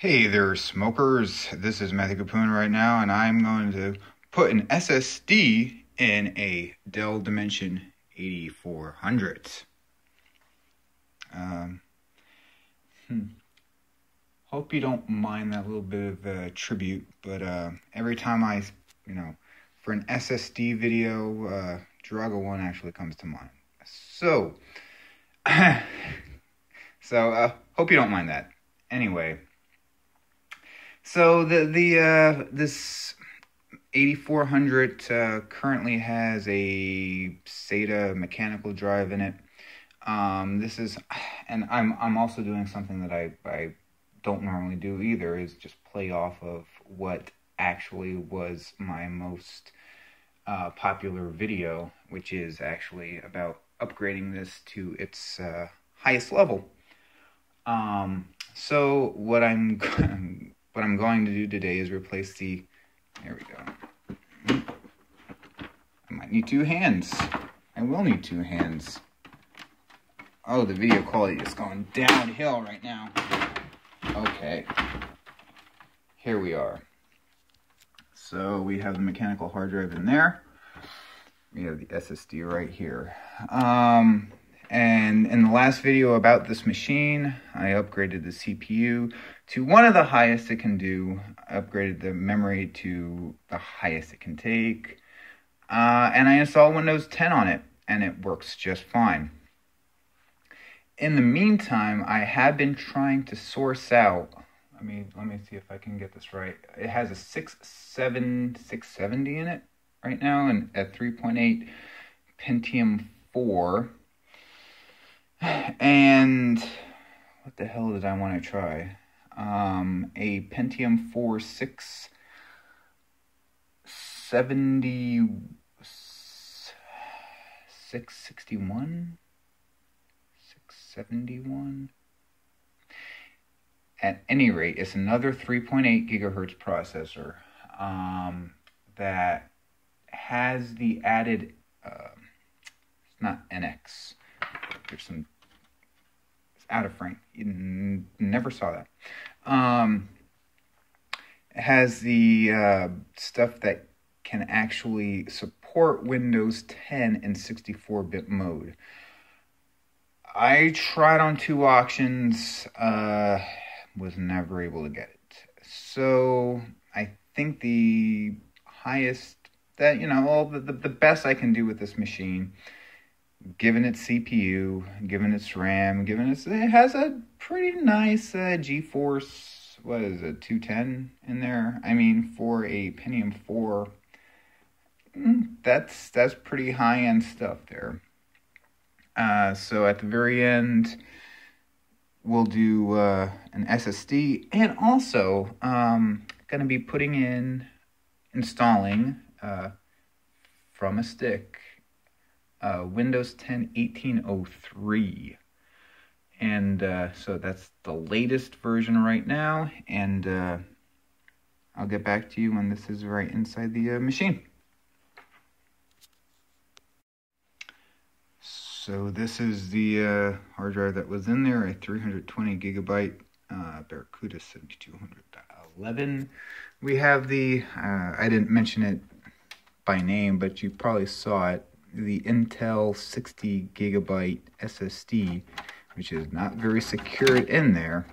Hey there, smokers. This is Matthew Capoon right now, and I'm going to put an SSD in a Dell Dimension 8400. Hope you don't mind that little bit of tribute, but every time for an SSD video, Drago 1 actually comes to mind. So hope you don't mind that. Anyway. So this 8400 currently has a SATA mechanical drive in it. And I'm also doing something that I don't normally do either, is just play off of what actually was my most popular video, which is actually about upgrading this to its highest level. So what I'm going to do today is replace there we go. I might need two hands. I will need two hands. Oh, the video quality is going downhill right now. Okay. Here we are. So we have the mechanical hard drive in there. We have the SSD right here. And in the last video about this machine, I upgraded the CPU to one of the highest it can do. I upgraded the memory to the highest it can take. And I installed Windows 10 on it, and it works just fine. In the meantime, I have been trying to source out, let me see if I can get this right. It has a 670 in it right now, and at 3.8 Pentium 4. And what the hell did I want to try? A Pentium 4 671. At any rate, it's another 3.8 gigahertz processor that has the added, it's not NX. There's some, it's out of frame. You never saw that. It has the stuff that can actually support Windows 10 in 64-bit mode. I tried on two auctions, was never able to get it. So I think the highest that, the best I can do with this machine, given its CPU, given its RAM, it has a pretty nice GeForce, what is it, 210 in there? I mean, for a Pentium 4, that's pretty high-end stuff there. So at the very end, we'll do an SSD, and also going to be installing from a stick, Windows 10 1803. And so that's the latest version right now, and I'll get back to you when this is right inside the machine. So this is the hard drive that was in there, a 320 gigabyte Barracuda 7211. We have the, I didn't mention it by name, but you probably saw it, the Intel 60 gigabyte SSD, which is not very secured in there,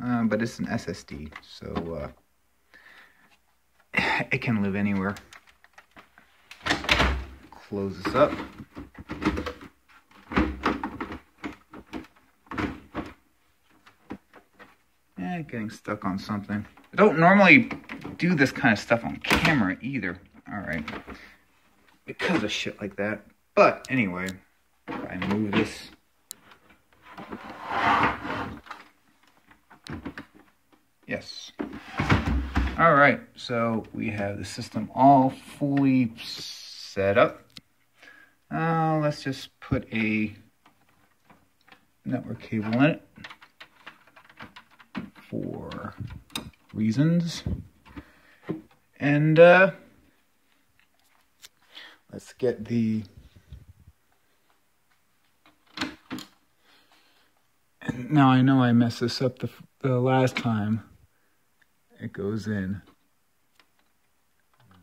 but it's an SSD, so it can live anywhere. Close this up. Getting stuck on something. I don't normally do this kind of stuff on camera either. Alright. Because of shit like that. But anyway, I move this. Yes. Alright, so we have the system all fully set up. Let's just put a network cable in it for reasons. And let's get the, now I know I messed this up the last time. it goes in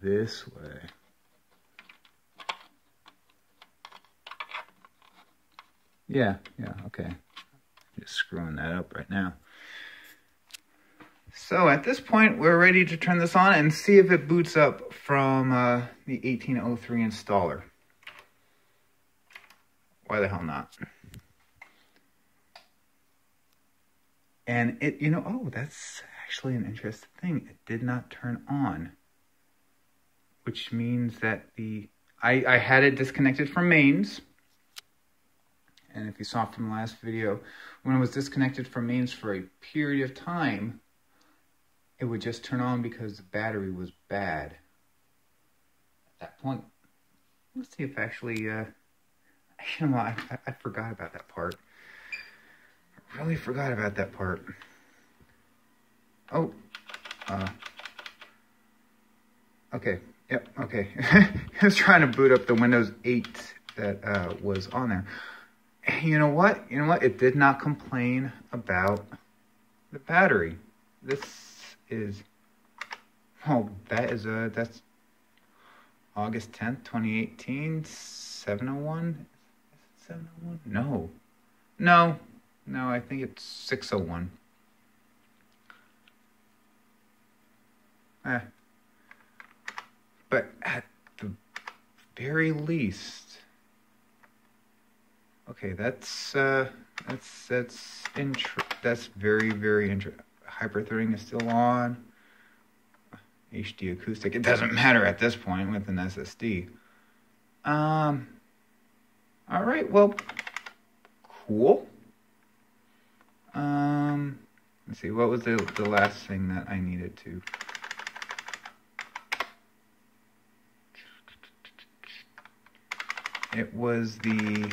this way. Yeah, okay. Just screwing that up right now. So at this point, we're ready to turn this on and see if it boots up from the 1803 installer. Why the hell not? And it, you know, oh, that's actually an interesting thing. It did not turn on, which means that I had it disconnected from mains. And if you saw from the last video, when it was disconnected from mains for a period of time, it would just turn on because the battery was bad. At that point, let's see if actually, you know, I forgot about that part. I really forgot about that part. Oh, okay, yep, okay. I was trying to boot up the Windows 8 that was on there. You know what? It did not complain about the battery. This is, oh, that's August 10th, 2018, 701? Is it 701? No, I think it's 601. But at the very least, okay, that's very, very interesting. Hyperthreading is still on. HD acoustic. It doesn't matter at this point with an SSD. All right, well, cool. Let's see, what was the last thing that I needed to? It was the,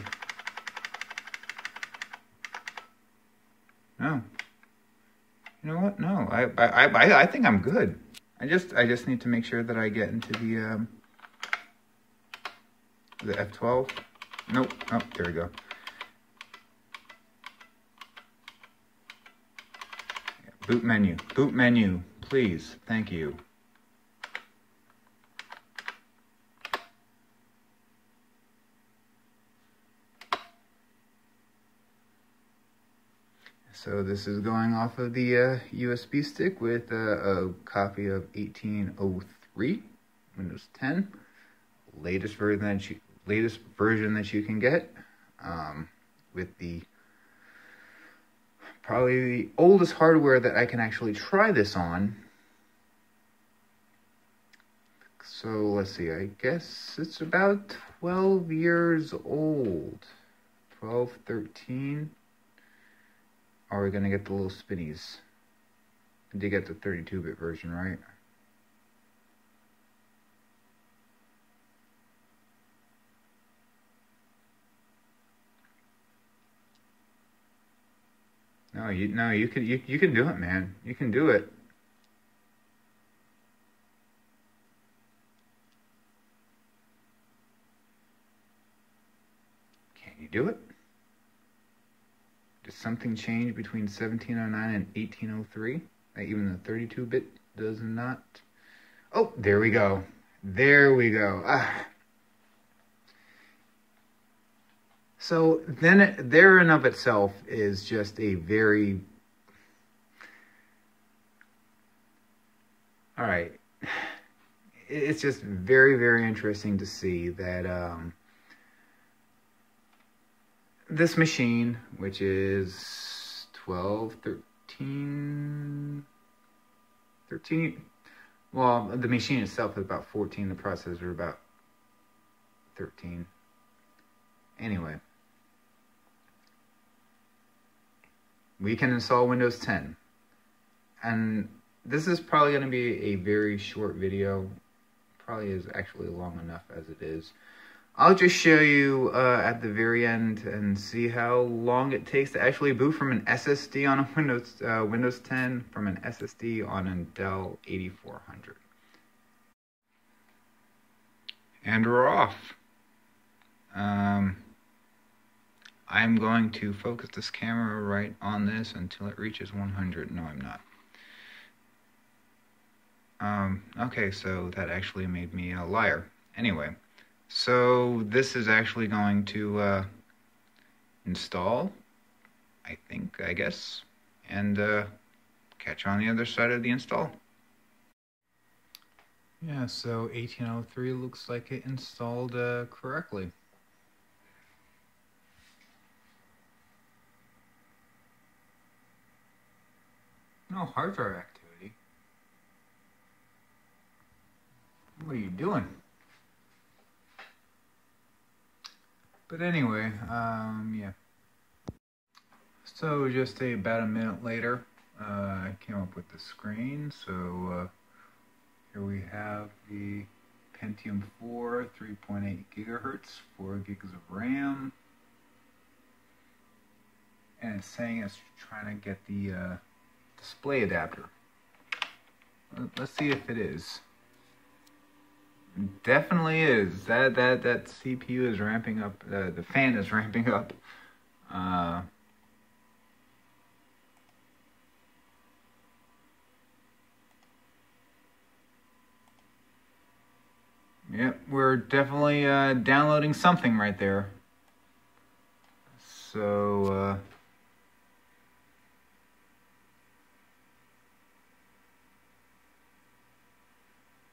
no. You know what? No, I think I'm good. I just need to make sure that I get into the F12. Nope. Oh, there we go. Boot menu, please. Thank you. So this is going off of the USB stick with a copy of 1803, Windows 10, latest version that you can get, with the probably the oldest hardware that I can actually try this on. So let's see, I guess it's about 12 years old, 12, 13. Are we gonna get the little spinnies? I did get the 32-bit version, right? No, you can do it, man. You can do it. Can you do it? Did something change between 1709 and 1803? Like even the 32-bit does not. Oh, there we go. There we go. So then there in of itself is just a very, all right. It's just very, very interesting to see that this machine, which is 12, 13, well, the machine itself is about 14, the processor about 13. Anyway, we can install Windows 10. And this is probably going to be a very short video. Probably is actually long enough as it is. I'll just show you at the very end and see how long it takes to actually boot from an SSD on a Windows 10 from an SSD on a Dell 8400. And we're off. I'm going to focus this camera right on this until it reaches 100. No, I'm not. Okay, so that actually made me a liar. Anyway, so this is actually going to install, I guess, and catch you on the other side of the install. Yeah, so 1803 looks like it installed correctly. No hard drive activity. What are you doing? But anyway, yeah. So just about a minute later, I came up with the screen. So here we have the Pentium 4, 3.8 gigahertz, 4 gigs of RAM. And it's saying it's trying to get the display adapter. Let's see if it is. Definitely is. That CPU is ramping up. The fan is ramping up. Yep, we're definitely downloading something right there. So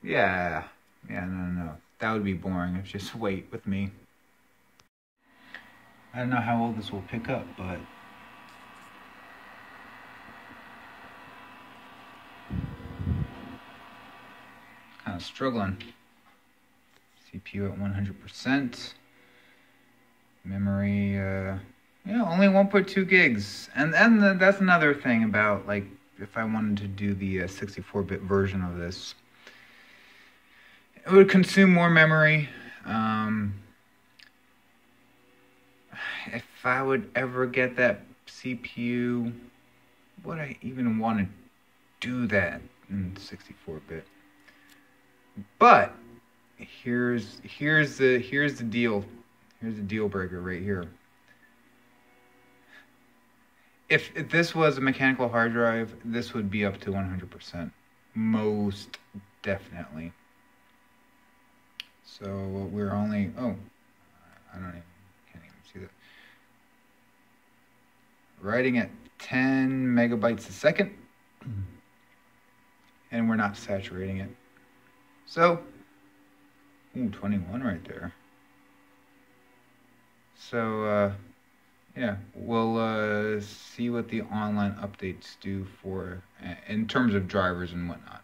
yeah, no. That would be boring if just wait with me. I don't know how well this will pick up, but kind of struggling. CPU at 100%. Memory, yeah, only 1.2 gigs. And that's another thing about, like, if I wanted to do the 64-bit version of this, it would consume more memory. If I would ever get that CPU, would I even want to do that in 64-bit? But here's the deal. Here's the deal breaker right here. If this was a mechanical hard drive, this would be up to 100%. Most definitely. So we're only, can't even see that. Writing at 10 megabytes a second. And we're not saturating it. So, 21 right there. So, yeah, we'll see what the online updates do for, in terms of drivers and whatnot.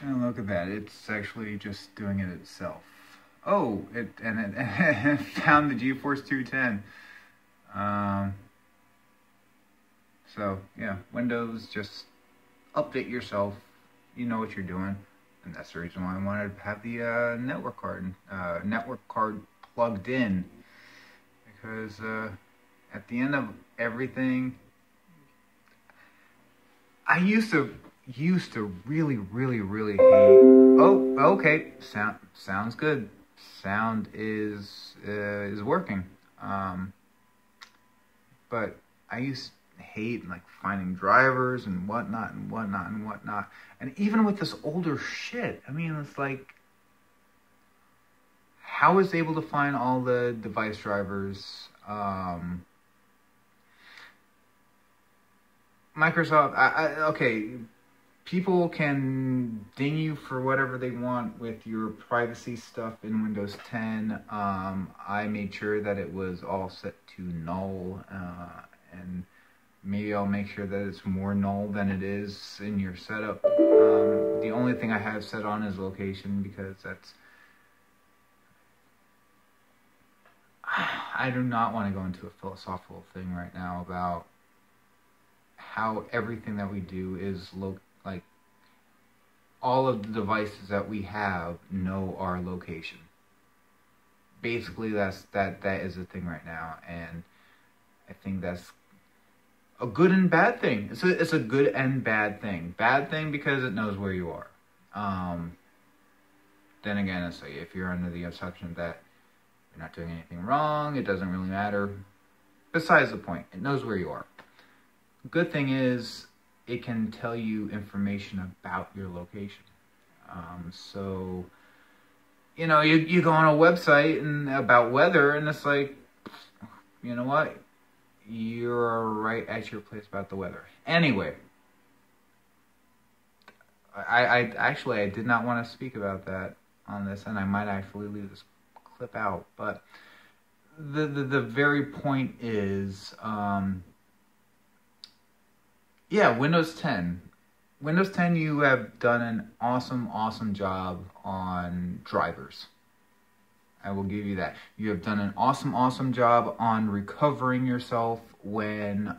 And look at that, it's actually just doing it itself. Oh, it found the GeForce 210. So, yeah, Windows, just update yourself. You know what you're doing. And that's the reason why I wanted to have the network card plugged in. Because at the end of everything, I used to really hate. Oh, okay, sounds good. Sound is working. But I used to hate, like, finding drivers and whatnot. And even with this older shit, I mean, it's like, how is it able to find all the device drivers? Microsoft, okay, people can ding you for whatever they want with your privacy stuff in Windows 10. I made sure that it was all set to null, and maybe I'll make sure that it's more null than it is in your setup. The only thing I have set on is location, because I do not want to go into a philosophical thing right now about how everything that we do is like all of the devices that we have know our location. Basically, that is the thing right now, and I think that's a good and bad thing. It's a good and bad thing. Bad thing because it knows where you are. Then again, it's like, if you're under the assumption that you're not doing anything wrong, it doesn't really matter. Besides the point, it knows where you are. Good thing is, it can tell you information about your location. So, you know, you go on a website and about weather, and it's like, you know what? You're right at your place about the weather. Anyway, I did not want to speak about that on this, and I might actually leave this clip out. But the very point is, yeah, Windows 10. Windows 10, you have done an awesome job on drivers. I will give you that. You have done an awesome job on recovering yourself when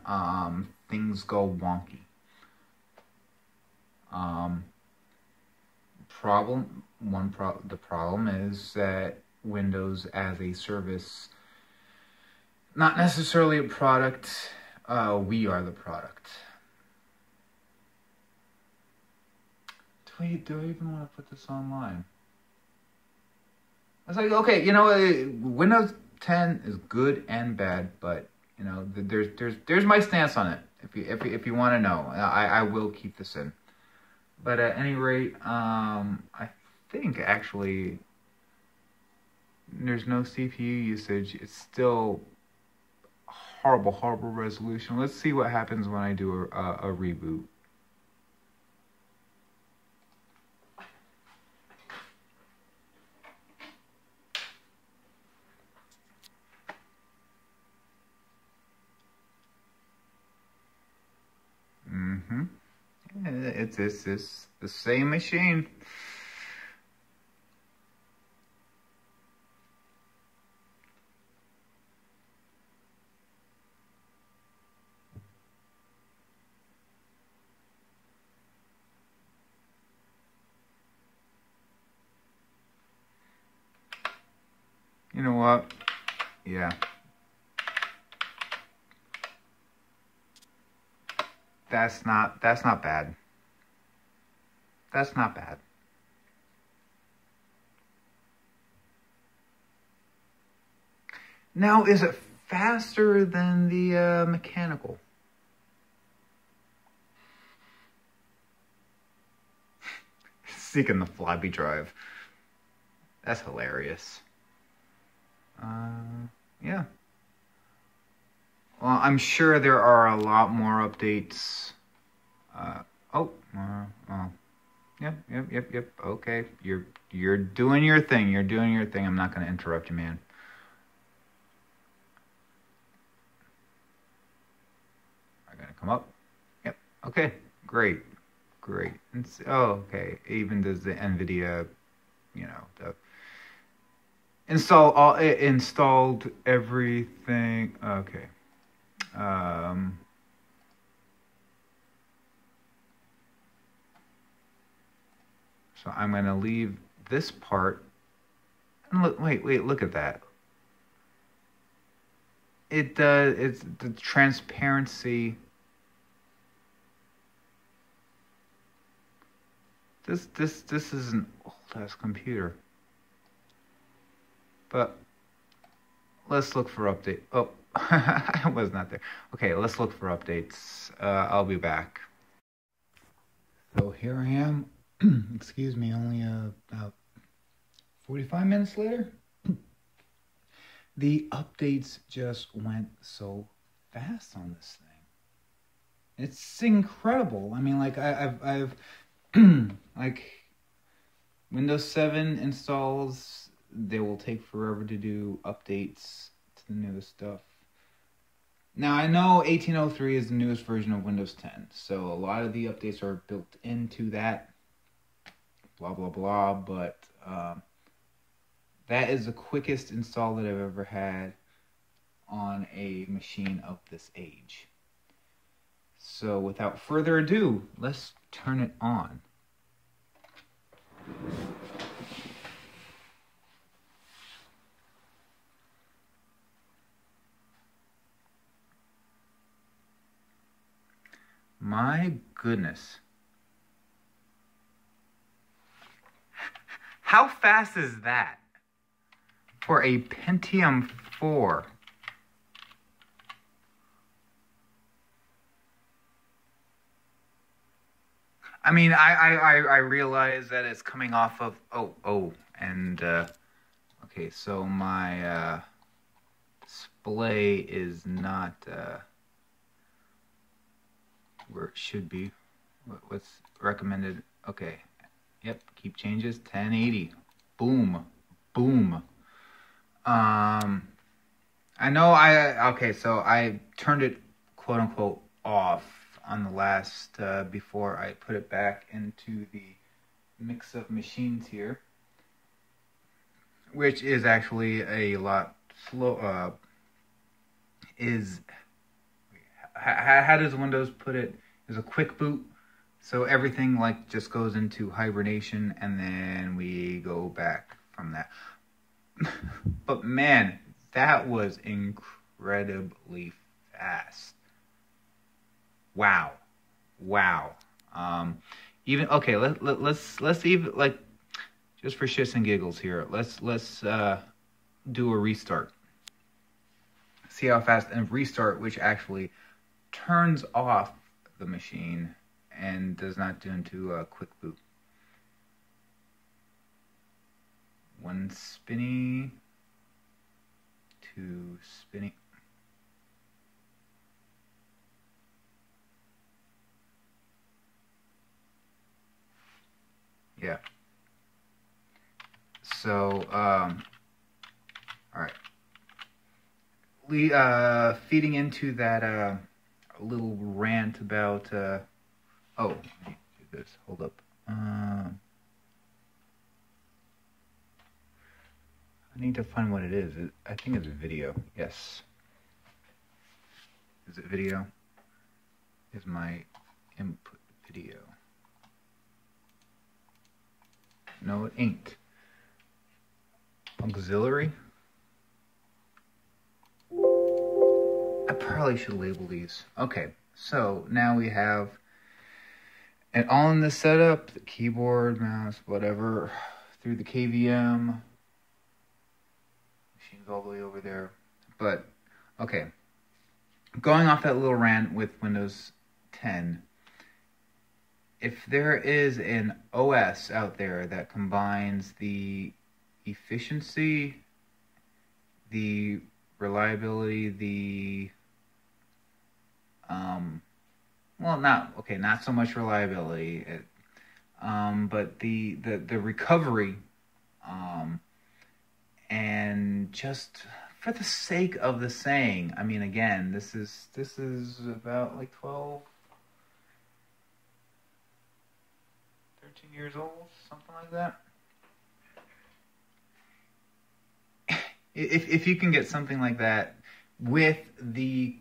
things go wonky. The problem is that Windows as a service, not necessarily a product, we are the product. Do I even want to put this online? I was like, okay, you know, Windows 10 is good and bad, but you know, there's my stance on it. If you want to know, I will keep this in. But at any rate, I think actually there's no CPU usage. It's still horrible resolution. Let's see what happens when I do a reboot. It's the same machine. You know what? Yeah. That's not bad. That's not bad. Now, is it faster than the mechanical? Seeking the floppy drive. That's hilarious. Yeah. Well, I'm sure there are a lot more updates. Yep. Okay, you're doing your thing. You're doing your thing. I'm not going to interrupt you, man. I'm going to come up. Yep. Okay. Great. And okay. It even does the NVIDIA, you know, the it installed everything. Okay. So I'm going to leave this part. And look, wait, look at that. It does, it's the transparency. This is an old-ass computer. But let's look for update. Oh, I was not there. Okay, let's look for updates. I'll be back. So here I am. Excuse me, only about 45 minutes later. The updates just went so fast on this thing. It's incredible. I mean, like I've like Windows 7 installs, they will take forever to do updates to the newest stuff. Now, I know 1803 is the newest version of Windows 10, so a lot of the updates are built into that, blah, blah, blah, but that is the quickest install that I've ever had on a machine of this age. So without further ado, let's turn it on. My goodness. How fast is that for a Pentium 4? I mean, I realize that it's coming off of, and, okay, so my, display is not, where it should be. What's recommended? Okay, yep, keep changes, 1080, boom, boom. I know okay, so I turned it, quote unquote, off on the last, before I put it back into the mix of machines here, which is actually a lot slow, how does Windows put it, is a quick boot, so everything like just goes into hibernation and then we go back from that. But man, that was incredibly fast. Wow. Even okay, let's even, like, just for shits and giggles here, let's do a restart. See how fast, and restart, which actually turns off the machine and does not do into a quick boot. One spinny, two spinny. Yeah. So, all right. Feeding into that little rant about oh, let me do this. Hold up. I need to find what it is. I think it's a video. Yes. Is it video? Is my input video? No, it ain't. Auxiliary? I probably should label these. Okay, so now we have it all in the setup, the keyboard, mouse, whatever, through the KVM. Machine's all the way over there. But, okay. Going off that little rant with Windows 10, if there is an OS out there that combines the efficiency, the reliability, the well, not so much reliability, but the recovery, and just for the sake of the saying, I mean, again, this is about like 12, 13 years old, something like that. If you can get something like that with the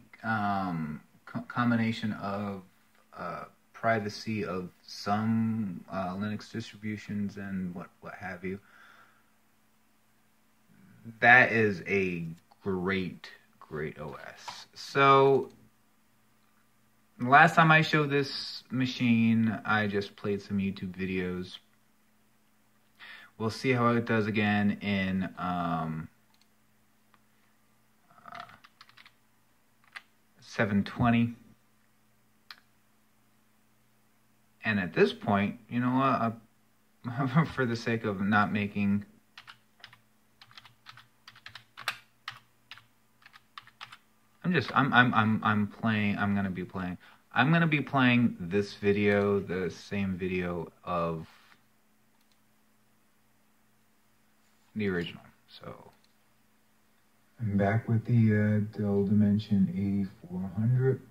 combination of privacy of some Linux distributions and what have you, that is a great OS. So last time I showed this machine, I just played some YouTube videos. We'll see how it does again in 720. And at this point, you know what, for the sake of not making I'm gonna be playing this video, the same video of the original. So I'm back with the Dell Dimension 8400.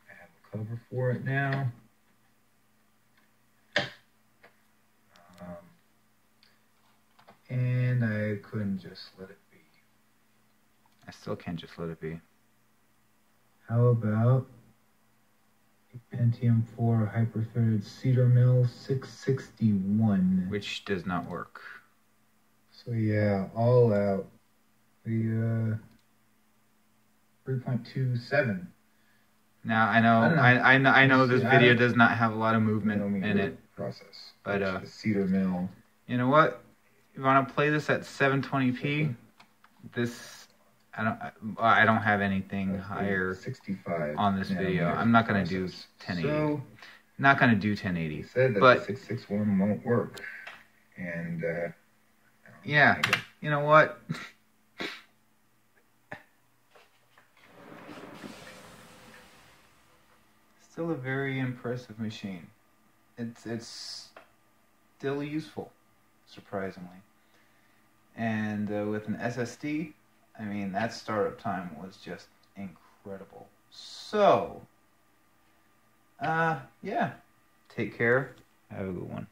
I have a cover for it now. And I couldn't just let it be. I still can't just let it be. How about a Pentium 4 hyper-threaded Cedar Mill 661? Which does not work. So yeah, all out. The 3.27. Now I know this video does not have a lot of movement in it. Process. But the Cedar Mill. You know what? You want to play this at 720p? This I don't have anything higher 65 on this video. I'm not gonna do 1080. So Not going to do 1080. He said that but the 661 won't work. And, yeah, you know what? Still a very impressive machine. It's still useful, surprisingly. And with an SSD, I mean, that startup time was just incredible. So, yeah, take care. Have a good one.